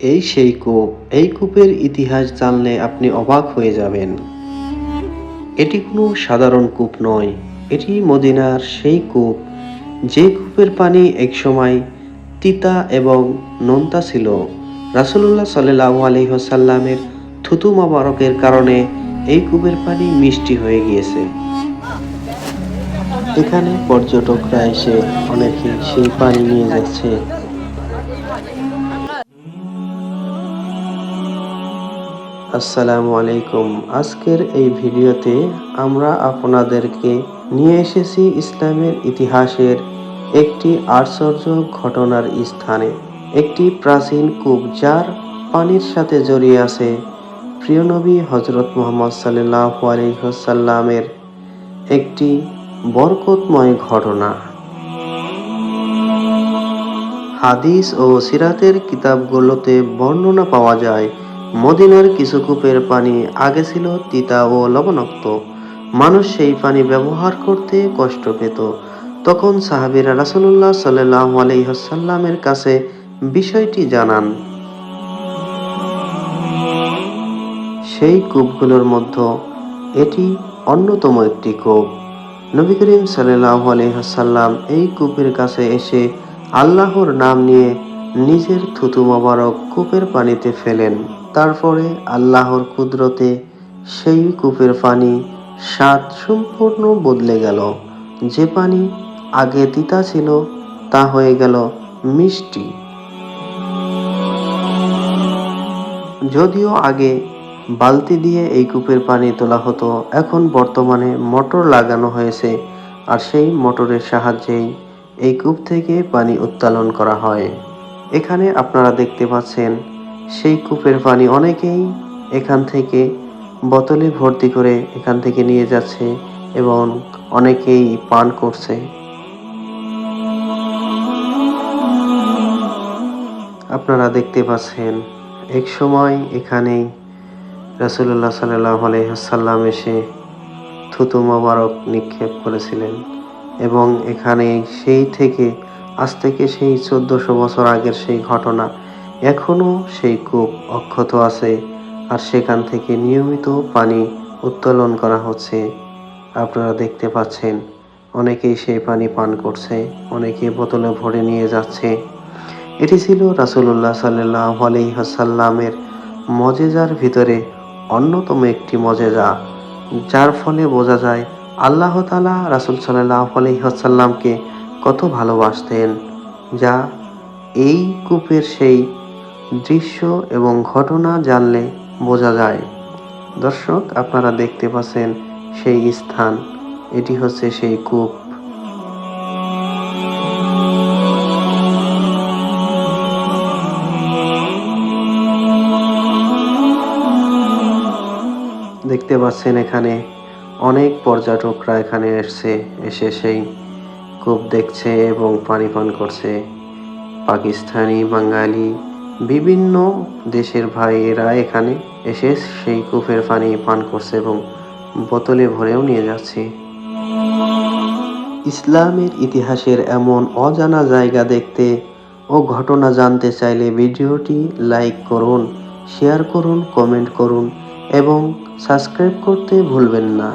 এই সেই কূপ। এই কূপের ইতিহাস জানলে আপনি অবাক হয়ে যাবেন। এটি কোনো সাধারণ কূপ নয়, এটি মদিনার সেই কূপ যে কূপের পানি একসময় তিতা এবং নোনতা ছিল। রাসূলুল্লাহ সাল্লাল্লাহু আলাইহি ওয়াসাল্লামের থুতু মোবারকের কারণে এই কূপের পানি মিষ্টি হয়ে গিয়েছে। এখানে পর্যটকরা এসে অনেকে সেই পানি নিয়ে যাচ্ছে। আসসালামু আলাইকুম। আজকের এই ভিডিওতে আমরা আপনাদেরকে নিয়ে এসেছি ইসলামের ইতিহাসের একটি আশ্চর্য ঘটনার স্থানে। একটি প্রাচীন কূপ যার পানির সাথে জড়িয়ে আছে প্রিয় নবী হযরত মুহাম্মদ সাল্লাল্লাহু আলাইহি ওয়াসাল্লামের একটি বরকতময় ঘটনা। হাদিস ও সিরাতের কিতাবগুলোতে বর্ণনা পাওয়া যায়, মদিনার কিছু কূপের পানি আগে ছিল তিতা ও লবণাক্ত। মানুষ সেই পানি ব্যবহার করতে কষ্ট পেত। তখন সাহাবীরা রাসূলুল্লাহ সাল্লাল্লাহু আলাইহি ওয়াসাল্লামের কাছে বিষয়টি জানান। সেই কূপগুলোর মধ্যে এটি অন্যতম একটি কূপ। নবী করিম সাল্লাল্লাহু আলাইহি ওয়াসাল্লাম এই কূপের কাছে এসে আল্লাহর নাম নিয়ে নিজের থুতু মোবারক কূপের পানিতে ফেলেন। তারপরে আল্লাহর কুদরতে সেই কূপের পানি স্বাদ সম্পূর্ণ বদলে গেল। যে পানি আগে তিতা ছিল তা হয়ে গেল মিষ্টি। যদিও আগে বালতি দিয়ে এই কূপের পানি তোলা হতো, এখন বর্তমানে মোটর লাগানো হয়েছে আর সেই মোটরের সাহায্যেই এই কূপ থেকে পানি উত্তোলন করা হয়। এখানে আপনারা দেখতে পাচ্ছেন সেই কূপের পানি অনেকেই এখান থেকে বোতলে ভর্তি করে এখান থেকে নিয়ে যাচ্ছে এবং অনেকেই পান করছে। আপনারা দেখতে পাচ্ছেন এক সময় এখানেই রাসূলুল্লাহ সাল্লাল্লাহু আলাইহি ওয়াসাল্লাম এসে থুতু মোবারক নিক্ষেপ করেছিলেন এবং এখানে আজ থেকে সেই 1400 বছর আগের সেই ঘটনা এখনো সেই কূপ অক্ষত আছে আর সেখান থেকে নিয়মিত পানি উত্তোলন করা হচ্ছে। আপনারা দেখতে পাচ্ছেন অনেকেই সেই পানি পান করছে, অনেকে বোতলে ভরে নিয়ে যাচ্ছে। এটি ছিল রাসূলুল্লাহ সাল্লাল্লাহু আলাইহি ওয়াসাল্লামের মুজিজার ভিতরে অন্যতম একটি মুজিজা, যার ফলে বোঝা যায় আল্লাহ তাআলা রাসূল সাল্লাল্লাহু আলাইহি ওয়াসাল্লামকে কত ভালোবাসতেন, যা এই কূপের সেই দৃশ্য এবং ঘটনা জানলে বোঝা যায়। দর্শক, আপনারা দেখতে পাচ্ছেন সেই স্থান, এটি হচ্ছে সেই কূপ। দেখতে পাচ্ছেন এখানে অনেক পর্যটকরা এখানে এসে সেই কূপ দেখছে এবং পানি পান করছে। পাকিস্তানি, বাঙালি, বিভিন্ন দেশের ভাইয়েরা এখানে এসে সেই কূপের পানি পান করছে এবং বোতলে ভরেও নিয়ে যাচ্ছে। ইসলামের ইতিহাসের এমন অজানা জায়গা দেখতে ও ঘটনা জানতে চাইলে ভিডিওটি লাইক করুন, শেয়ার করুন, কমেন্ট করুন এবং সাবস্ক্রাইব করতে ভুলবেন না।